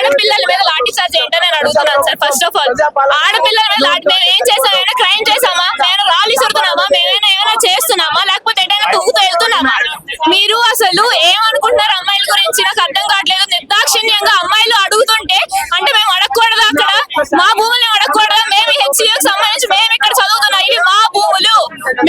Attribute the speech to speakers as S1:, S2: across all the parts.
S1: ఆడపిల్లల మీద లాఠీ చార్జ్ ఏంటో నేను అడుగుతున్నాను సార్. ఫస్ట్ ఆఫ్ ఆల్ ఆడపిల్లల మీద మేము ఏం చేసాం? ఏమైనా క్రైమ్ చేసామా? మేము రాళ్ళు ఇస్తున్నామా? ఏమైనా చేస్తున్నామా? లేకపోతే ఎటైనా తూగుతూ వెళ్తున్నామా? మీరు అసలు ఏమనుకుంటున్నారు అమ్మాయిల గురించి? నాకు అర్థం కావట్లేదు. నిర్దాక్షిణ్యంగా అమ్మాయిలు అడుగుతుంటే అంటే మేము అడగకూడదా? అక్కడ మా భూముల్ని అడగకూడదా? మేము హెచ్సియూకి సంబంధించి మేము ఇక్కడ చదువుతున్నాం. ఇవి మా భూములు.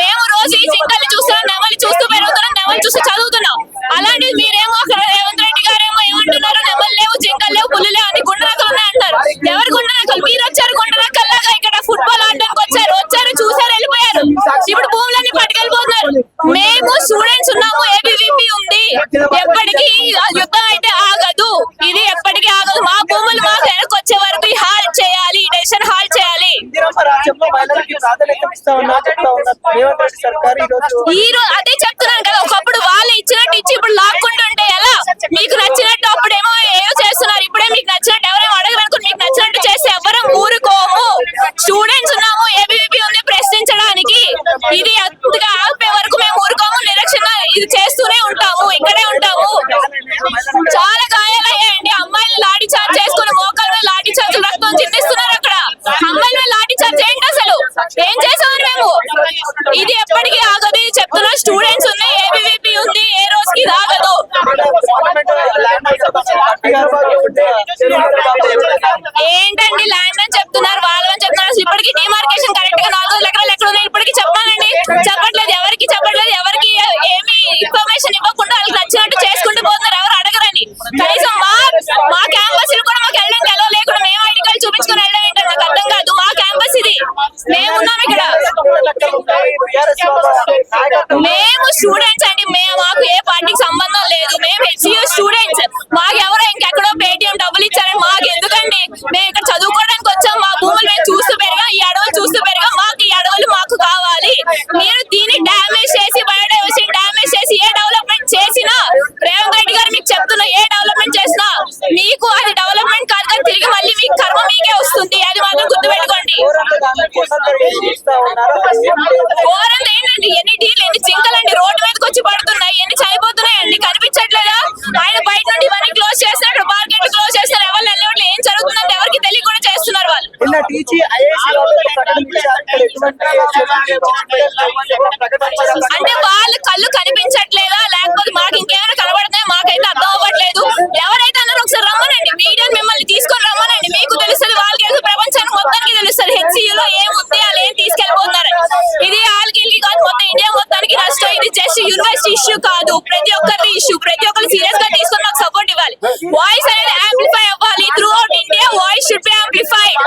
S1: మేము రోజు ఈ జింకల్ని చూస్తున్నాం, నెమలి చూస్తూ పెరుగుతున్నాం, నెమలి చూస్తూ చదువుతున్నాం. అలాంటిది మీరేమో అక్కడ రేవంత్ రెడ్డి గారేమో ఏమంటున్నారు? నెమలు లేవు, జింకలు లేవు, పుల్లు లేవు, అన్ని గుండెనకలు ఉన్నాయంటారు. ఎవరు గుండెనకలు? మీరు వచ్చారు గుండెనకల్లాగా ఇక్కడ ఫుట్బాల్ ఆడడానికి వచ్చారు, చూసారు, వెళ్ళిపోయారు. ఇప్పుడు భూములన్నీ పట్టుకెళ్ళిపోతున్నారు. మేము స్టూడెంట్స్ ఉన్నాము, ఏబీవీపీ ఉంది. ఎప్పటికీ యుద్ధం అయితే ఆగదు, ఇది ఎప్పటికీ ఆగదు. మా భూములు మాకు వెనక్కి వచ్చే వరకు హాల్ చేయాలి, డెసిషన్ హాల్ చేయాలి. ఈ రోజు అదే చెప్తున్నాను కదా, ఒకప్పుడు వాళ్ళు ఇచ్చినట్టు ఇచ్చి ఇప్పుడు లాక్కుంటుంటే ఎలా? మీకు నచ్చినట్టు అప్పుడేమో ఏమో చేస్తున్నారు, ఇప్పుడే మీకు నచ్చినట్టు ఎవరేమో అడగరనుకుని మీకు నచ్చినట్టు చేస్తే ఎవరం ఊరుకోము. స్టూడెంట్స్ ఉన్నాము, ఏబీవీపీ ఉంది ప్రశ్నించడానికి. ఇది అంతగా ఆపే వరకు మేము ఊరుకోము, నిరక్షణ ఇది చేస్తూనే ఉంటాము, ఇక్కడే ఉంటాము. చాలా గాయాలయ్యాయండి. అమ్మాయిలు లాఠీ చార్జ్ చేసుకుని మోకాల మీద లాఠీ చార్జ్ రక్తం చిందిస్తున్నారు. అక్కడ అమ్మాయిల మీద లాఠీ చార్జ్ ఏంటి? అసలు ఏం చేసామని మేము? ఇది ఎప్పటికీ ఆగదు. ఇది చెప్తున్నా, స్టూడెంట్స్ ఉన్నాయి, ఏబీవీపీ ఉంది, ఏ రోజుకి ఇది ఆగదు. ఏంటండి ల్యాండ్ అని చెప్తున్నారు, వాళ్ళని చెప్తున్నారు. అసలు ఇప్పటికీ డిమార్కేషన్ కరెక్ట్ గా 400 ఎకరాలు ఎక్కడ ఉన్నాయి ఇప్పటికీ చెప్పాలండి. చెప్పట్లేదు, ఎవరికి చెప్పట్లేదు. ఎవరికి ఏమి ఇన్ఫర్మేషన్ ఇవ్వకుండా వాళ్ళకి నచ్చినట్టు చేసుకుంటూ పోతున్నారు. ఎవరు అడగరని. కనీసం మా క్యాంపస్ కూడా మాకు వెళ్ళడానికి ఎలా లేకుండా మేము ఐడి కార్డు చూపించుకుని వెళ్ళడం ఏంటంటే నాకు అర్థం కాదు. మా క్యాంపస్ ఇది, మేము ఉన్నాం ఇక్కడ. మేము స్టూడెంట్స్ అండి, మాకు ఏ పార్టీకి సంబంధం లేదు. మేము హెచ్సియూ స్టూడెంట్స్. మాకు ఎవరో ఇంకెక్కడో పేటిఎం డబ్బులు ఇచ్చారని మాకు ఎందుకండి? మేము ఇక్కడ చదువుకోవడానికి వచ్చాం. మా భూములు మేము చూస్తూ పెరిగాం, ఈ అడవులు చూస్తూ పెరిగాం. మాకు ఈ అడవులు మాకు కావాలి. మీరు దీన్ని డ్యామేజ్ చేసి, బయోడైవర్సిటీ డ్యామేజ్ చేసి ఏ డెవలప్మెంట్ చేసినా, రేవంత్ రెడ్డి గారు మీకు చెప్తున్నా, ఏ డెవలప్మెంట్ చేసినా మీకు అది డెవలప్మెంట్ కాదు కానీ తిరిగి మళ్ళీ మీకు కర్మ మీకే వస్తుంది. అది మాత్రం గుర్తుపెట్టుకోండి. ఘోరంగా ఏంటండి? ఎన్ని డీలు, ఎన్ని జింకలండి రోడ్డు మీదకి వచ్చి పడుతున్నాయి, ఎన్ని చనిపోతున్నాయండి. కనిపించట్లేదా? ఆయన బయట నుండి ఇవన్నీ క్లోజ్ చేస్తారు, మార్కెట్ క్లోజ్ చేస్తారు. ఎవరు వెళ్ళేవాళ్ళు ఏం జరుగుతుందంటే ఎవరికి తెలియకుండా చేస్తున్నారు వాళ్ళు. అంటే వాళ్ళ కళ్ళు కనిపించట్లేదా, లేకపోతే మాకు ఇంకేమైనా కనబడుతున్నాయో మాకైతే అర్థం అవ్వట్లేదు. ఎవరైతే అన్నారో ఒకసారి రమ్మనండి, మీడియా మిమ్మల్ని తీసుకొని రమ్మనండి. మీకు తెలుస్తుంది, వాళ్ళకి తెలుసు, ప్రపంచానికి మొత్తానికి తెలుస్తుంది హెచ్సియూలో ఏముంది, వాళ్ళు ఏం తీసుకెళ్లిపోతున్నారు. ఇది వాళ్ళకి కాదు, మొత్తం ఇండియా మొత్తానికి నష్టం. ఇది జస్ట్ యూనివర్సిటీ ఇష్యూ కాదు, ప్రతి ఒక్కరి ఇష్యూ. ప్రతి ఒక్కరు సీరియస్ గా తీసుకొని మాకు సపోర్ట్ ఇవ్వాలి. వాయిస్ అనేది యాంప్లిఫై అవ్వాలి. Through out India voice should be amplified.